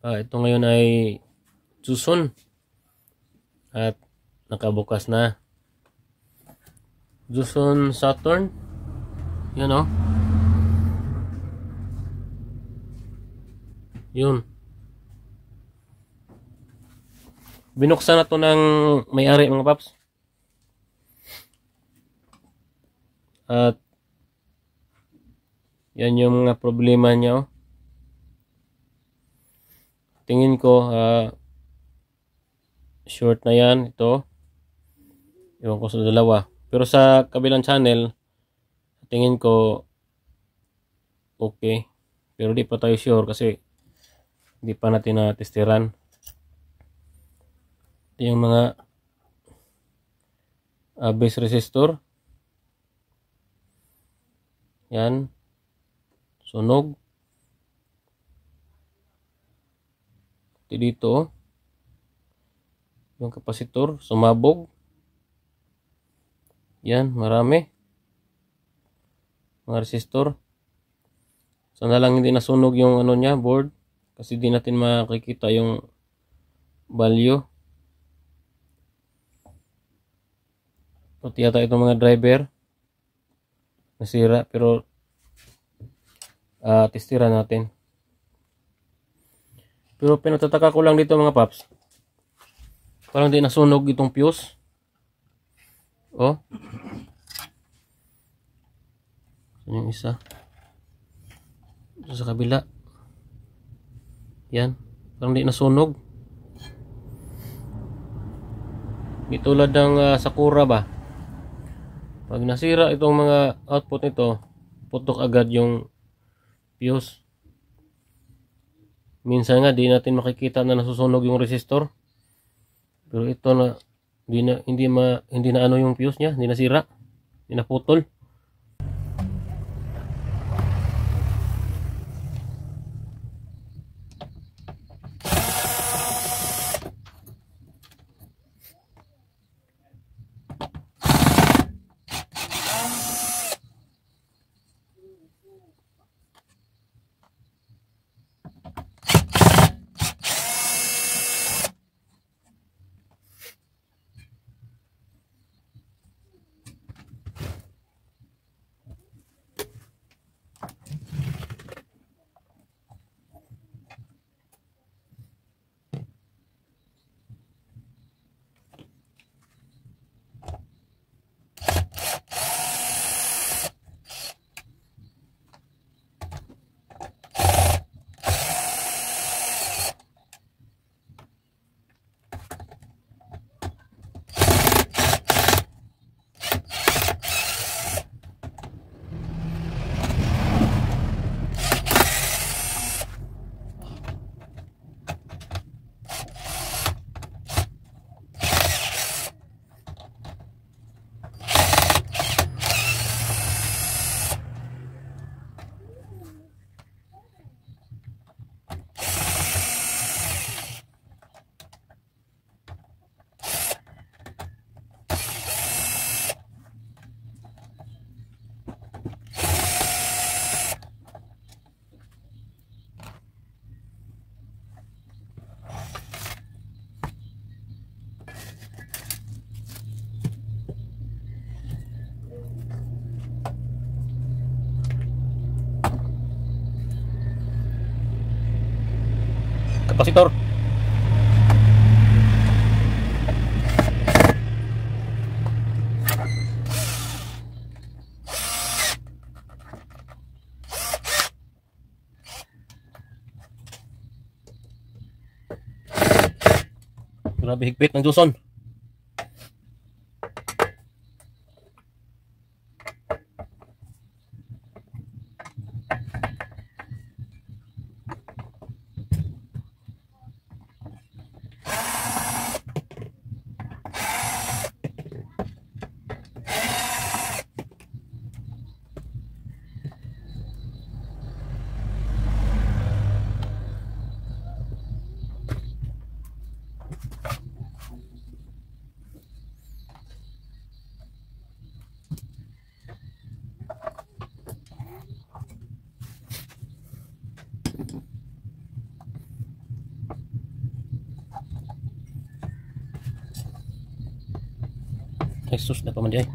Ito ngayon ay Joseon at nakabukas na. Joseon Saturn. Yan o. Yun. Binuksan na to ng may-ari mga paps. At yan yung mga problema niya oh. Tingin ko short na yan ito. Ewan ko sa dalawa. Pero sa kabilang channel tingin ko okay. Pero di pa tayo sure kasi hindi pa natin na-testeran. Ito yung mga base resistor. Yan. Sunog. Ito dito. Yung kapasitor. Sumabog. Yan. Marami. Mga resistor. Sana lang hindi nasunog yung ano niya, board. Kasi di natin makikita yung value. Pati yata itong mga driver nasira, pero testira natin. Pero pinagtataka ko lang dito mga paps, parang di nasunog itong fuse. Oh, yung isa sa kabila. Yan, parang di nasunog. Di tulad ng Sakura ba, pag nasira itong mga output nito, putok agad yung fuse. Minsan nga di natin makikita na nasusunog yung resistor. Pero ito na hindi na ano yung fuse niya, hindi nasira, hindi naputol. Kapasitor. Grabe higpit ng Joseon. Nexus na pa man di ay.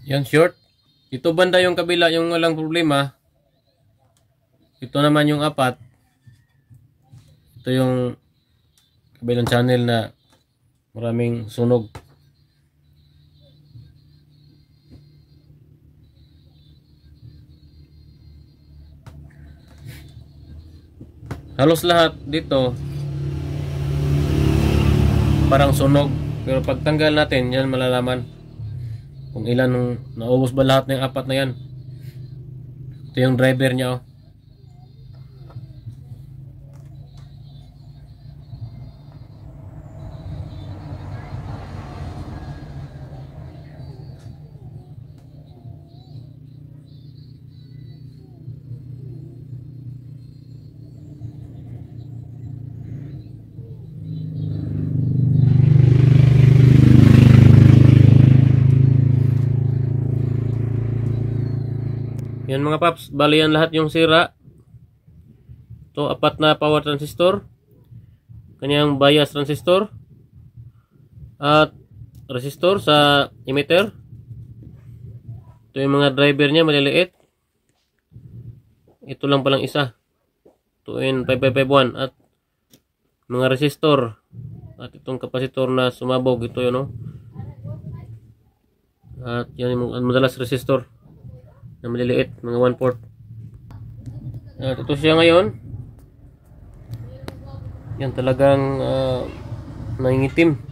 Yan short. Ito banda yung kabila yung walang problema. Ito naman yung apat. Ito yung kabilang channel na maraming sunog. Halos lahat dito parang sunog. Pero pag tanggal natin, yan malalaman kung ilan naubos ba lahat ng apat na yan. Ito yung driver niya, oh. Yan mga paps, bali yan lahat yung sira. Ito, apat na power transistor, kanyang bias transistor, at resistor sa emitter. Ito yung mga driver niya, maliliit. Ito lang palang isa. Ito yung 5551 at mga resistor. At itong kapasitor na sumabog, ito yun, no? At yan yung madalas resistor na maliliit, mga 1/4. At ito siya ngayon. Yan talagang nangingitim.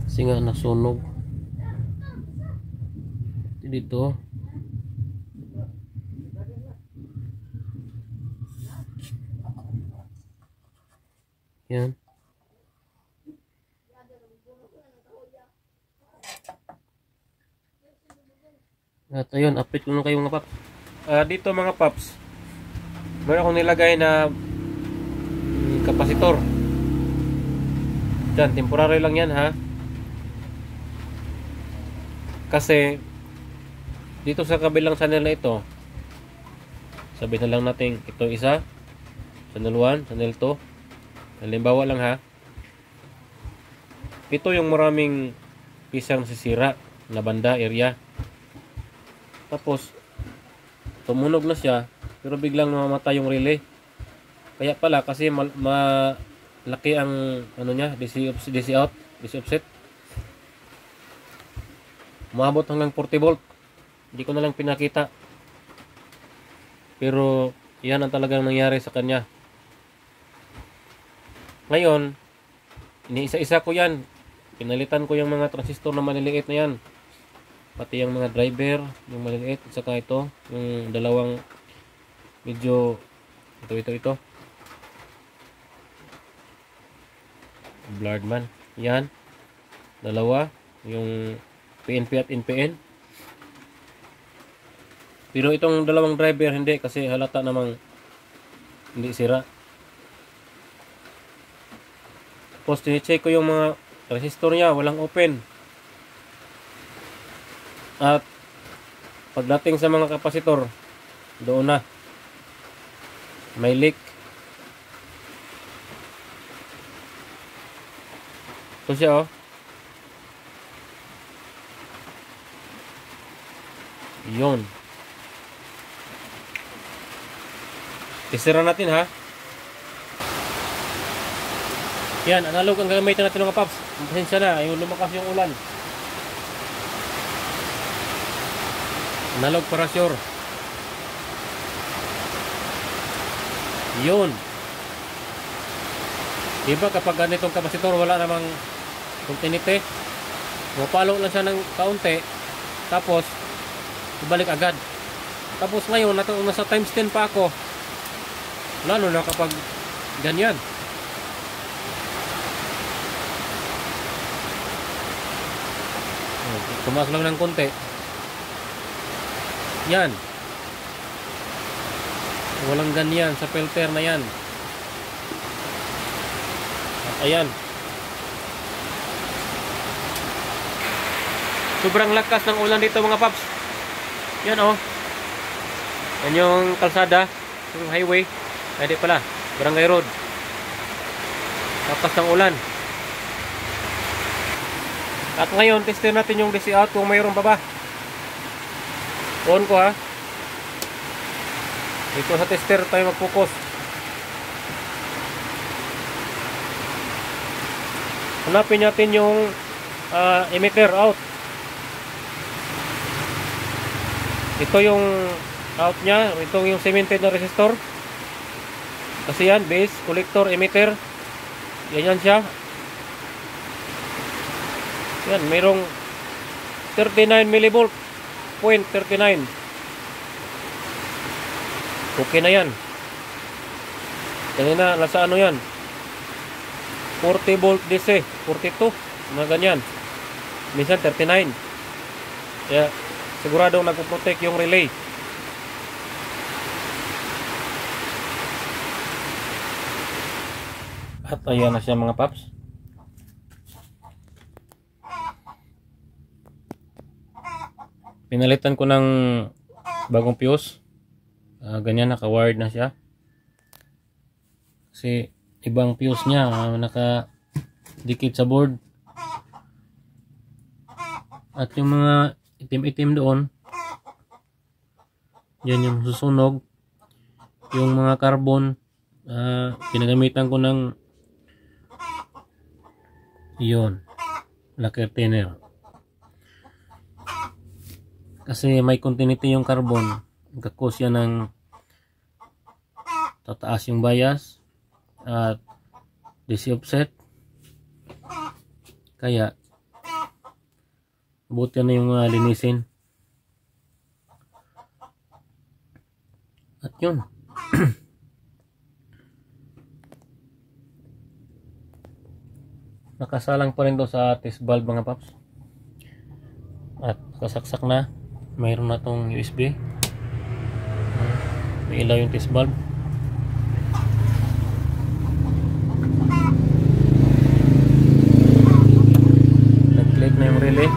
Kasi nga nasunog. Dito. Yan. At ayun, update ko na kayo mga paps. Dito mga paps, meron akong nilagay na kapasitor. Diyan, temporary lang yan ha. Kasi dito sa kabilang channel na ito, sabihin na lang natin ito isa, channel 1, channel 2. Halimbawa lang ha. Ito yung maraming pisang nasisira na banda area. Tapos tumunog na siya pero biglang namamatay yung relay. Kaya pala kasi malaki ang ano niya, DC out, DC offset. Umabot hanggang 40 volt. Hindi ko na lang pinakita. Pero yan ang talagang nangyari sa kanya. Ngayon, iniisa-isa ko yan. Pinalitan ko yung mga transistor na maliliit na yan. Pati yung mga driver, yung maliliit. At saka ito, yung dalawang medyo ito. Blurred man. Yan. Dalawa. Yung PNP at NPN. Pero itong dalawang driver hindi kasi halata namang hindi sira. Tapos tine-check ko yung mga resistor niya, walang open. At pagdating sa mga kapasitor, doon na may leak. Ito siya oh. Yun. Isira natin ha. Yan, analog ang gagamitin natin mga paps. Pasensya na, yung lumakas yung ulan. Analog para sure. Yun. Diba kapag ganitong kapasitor wala namang continuity, mapalo lang siya ng kaunti, tapos ibalik agad. Tapos ngayon nasa times 10 pa ako, lalo na kapag ganyan. Tumaas lang ng konti. Yan. Walang ganyan sa filter na yan. At ayan. Sobrang lakas ng ulan dito mga paps. Yan oh. Yan yung kalsada, yung highway. Ay di pala, Barangay Road. Lakas ng ulan. At ngayon, tester natin yung DC out kung mayroon pa ba. On ko ha. Dito sa tester tayo mag-focus. Hanapin natin yung emitter out. Ito yung out nya. Ito yung cemented na resistor. Kasi yan, base, collector, emitter. Yan siya. Yan, mayroong 39 millivolt, 0.39. Okay na yan. Kanina, nasa ano yan? 40 volt DC, 42, mga ganyan. Minsan 39. Kaya, siguradong nagpo-protect yung relay. At ayan na siya mga paps. Pinalitan ko ng bagong fuse. Ganyan, naka-wired na siya. Kasi ibang fuse niya naka-dikit sa board. At yung mga itim-itim doon, yan yung susunog. Yung mga carbon, pinagamitan ko ng yun, lacquer thinner. Kasi may continuity yung carbon, nagkakos yan ng tataas yung bias at DC offset. Kaya buti na yung linisin. At yun. Nakasalang pa rin to sa test valve mga paps. At nakasaksak na. Mayroon na tong USB. May ilaw yung test valve. Nag-click na yung relay.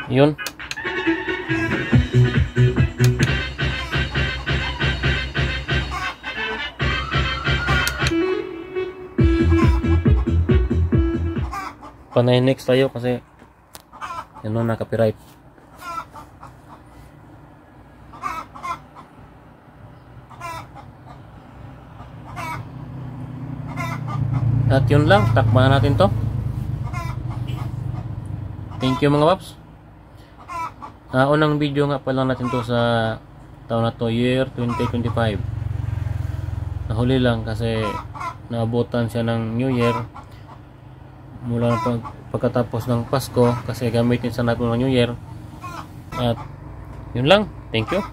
Yun. Panay next tayo kasi ano na copyright. At yun lang, takpan natin to. Thank you mga paps. Unang video nga pa lang natin to sa taon na to, year 2025. Nahuli lang kasi naabutan siya ng New Year mula na pagkatapos ng Pasko kasi gamitin sa natin ng New Year. At yun lang, thank you.